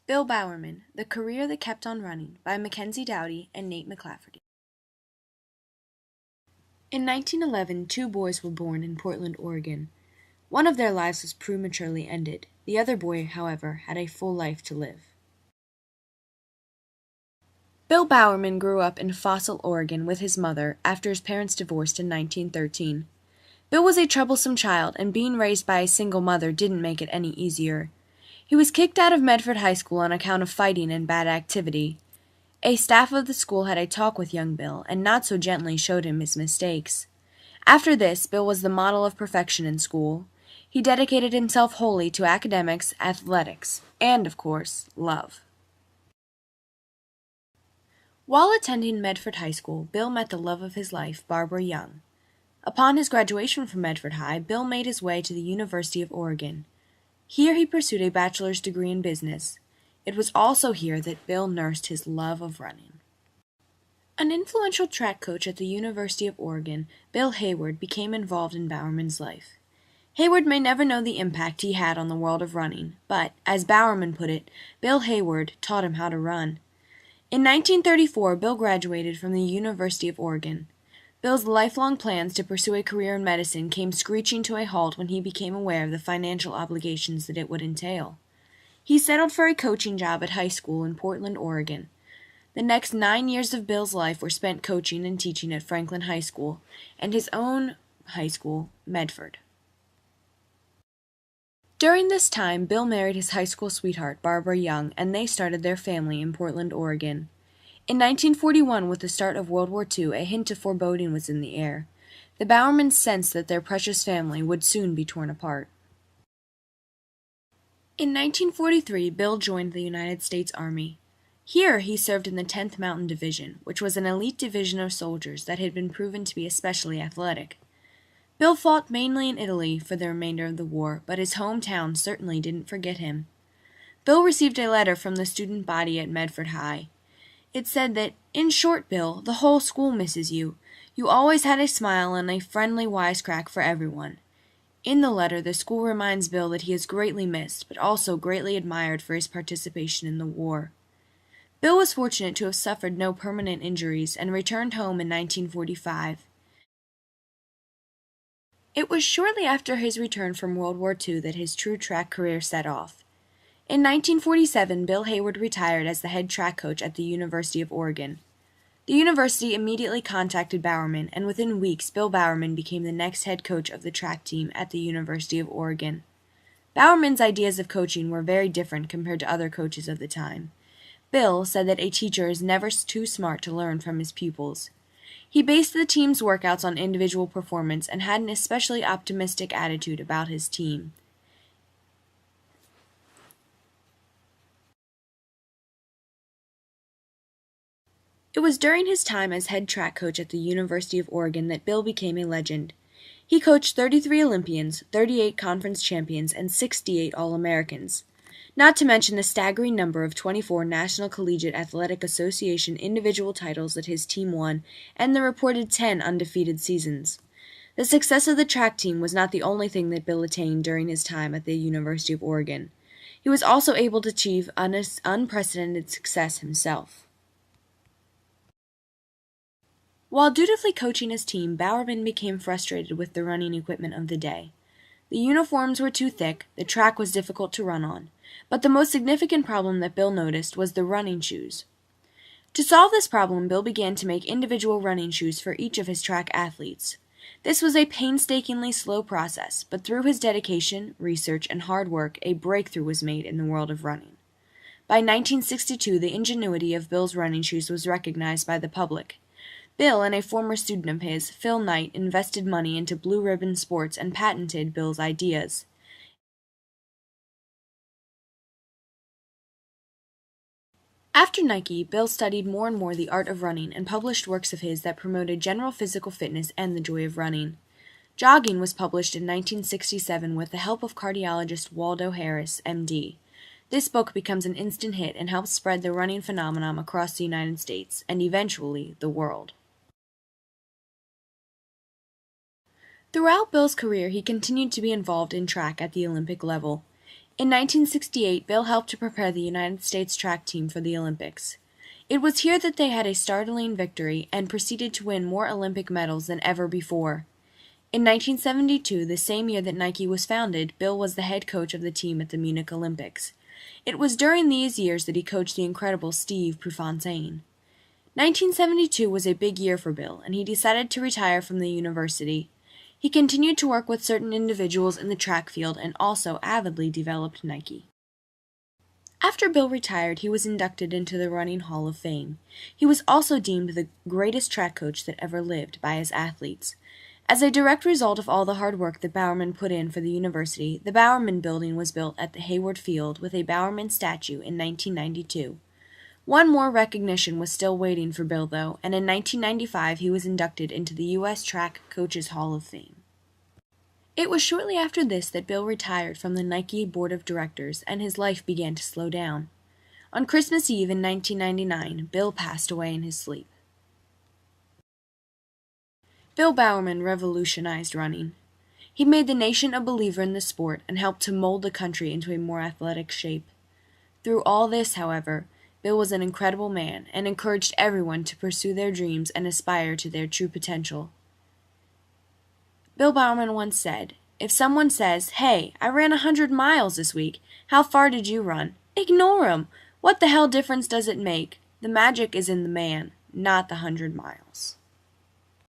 Bill Bowerman, The Career That Kept on Running by Mackenzie Doughty and Nate McClafferty. In 1911, two boys were born in Portland, Oregon. One of their lives was prematurely ended. The other boy, however, had a full life to live. Bill Bowerman grew up in Fossil, Oregon with his mother after his parents divorced in 1913. Bill was a troublesome child, and being raised by a single mother didn't make it any easier. He was kicked out of Medford High School on account of fighting and bad activity. A staff of the school had a talk with young Bill, and not so gently showed him his mistakes. After this, Bill was the model of perfection in school. He dedicated himself wholly to academics, athletics, and, of course, love. While attending Medford High School, Bill met the love of his life, Barbara Young. Upon his graduation from Medford High, Bill made his way to the University of Oregon. Here he pursued a bachelor's degree in business. It was also here that Bill nursed his love of running. An influential track coach at the University of Oregon, Bill Hayward, became involved in Bowerman's life. Hayward may never know the impact he had on the world of running, but, as Bowerman put it, Bill Hayward taught him how to run. In 1934, Bill graduated from the University of Oregon. Bill's lifelong plans to pursue a career in medicine came screeching to a halt when he became aware of the financial obligations that it would entail. He settled for a coaching job at high school in Portland, Oregon. The next 9 years of Bill's life were spent coaching and teaching at Franklin High School and his own high school, Medford. During this time, Bill married his high school sweetheart, Barbara Young, and they started their family in Portland, Oregon. In 1941, with the start of World War II, a hint of foreboding was in the air. The Bowermans sensed that their precious family would soon be torn apart. In 1943, Bill joined the United States Army. Here he served in the 10th Mountain Division, which was an elite division of soldiers that had been proven to be especially athletic. Bill fought mainly in Italy for the remainder of the war, but his hometown certainly didn't forget him. Bill received a letter from the student body at Medford High. It said that, "In short, Bill, the whole school misses you. You always had a smile and a friendly wisecrack for everyone." In the letter, the school reminds Bill that he is greatly missed, but also greatly admired for his participation in the war. Bill was fortunate to have suffered no permanent injuries and returned home in 1945. It was shortly after his return from World War II that his true track career set off. In 1947, Bill Hayward retired as the head track coach at the University of Oregon. The university immediately contacted Bowerman, and within weeks, Bill Bowerman became the next head coach of the track team at the University of Oregon. Bowerman's ideas of coaching were very different compared to other coaches of the time. Bill said that a teacher is never too smart to learn from his pupils. He based the team's workouts on individual performance and had an especially optimistic attitude about his team. It was during his time as head track coach at the University of Oregon that Bill became a legend. He coached 33 Olympians, 38 conference champions, and 68 All-Americans, not to mention the staggering number of 24 National Collegiate Athletic Association individual titles that his team won and the reported 10 undefeated seasons. The success of the track team was not the only thing that Bill attained during his time at the University of Oregon. He was also able to achieve unprecedented success himself. While dutifully coaching his team, Bowerman became frustrated with the running equipment of the day. The uniforms were too thick, the track was difficult to run on, but the most significant problem that Bill noticed was the running shoes. To solve this problem, Bill began to make individual running shoes for each of his track athletes. This was a painstakingly slow process, but through his dedication, research, and hard work, a breakthrough was made in the world of running. By 1962, the ingenuity of Bill's running shoes was recognized by the public. Bill and a former student of his, Phil Knight, invested money into Blue Ribbon Sports and patented Bill's ideas. After Nike, Bill studied more and more the art of running and published works of his that promoted general physical fitness and the joy of running. Jogging was published in 1967 with the help of cardiologist Waldo Harris, M.D. This book becomes an instant hit and helps spread the running phenomenon across the United States and eventually the world. Throughout Bill's career, he continued to be involved in track at the Olympic level. In 1968, Bill helped to prepare the United States track team for the Olympics. It was here that they had a startling victory and proceeded to win more Olympic medals than ever before. In 1972, the same year that Nike was founded, Bill was the head coach of the team at the Munich Olympics. It was during these years that he coached the incredible Steve Prefontaine. 1972 was a big year for Bill, and he decided to retire from the university. He continued to work with certain individuals in the track field and also avidly developed Nike. After Bill retired, he was inducted into the Running Hall of Fame. He was also deemed the greatest track coach that ever lived by his athletes. As a direct result of all the hard work that Bowerman put in for the university, the Bowerman Building was built at the Hayward Field with a Bowerman statue in 1992. One more recognition was still waiting for Bill, though, and in 1995 he was inducted into the U.S. Track Coaches Hall of Fame. It was shortly after this that Bill retired from the Nike Board of Directors, and his life began to slow down. On Christmas Eve in 1999, Bill passed away in his sleep. Bill Bowerman revolutionized running. He made the nation a believer in the sport and helped to mold the country into a more athletic shape. Through all this, however, Bill was an incredible man and encouraged everyone to pursue their dreams and aspire to their true potential. Bill Bowerman once said, "If someone says, 'Hey, I ran 100 miles this week. How far did you run?' Ignore 'em. What the hell difference does it make? The magic is in the man, not the 100 miles."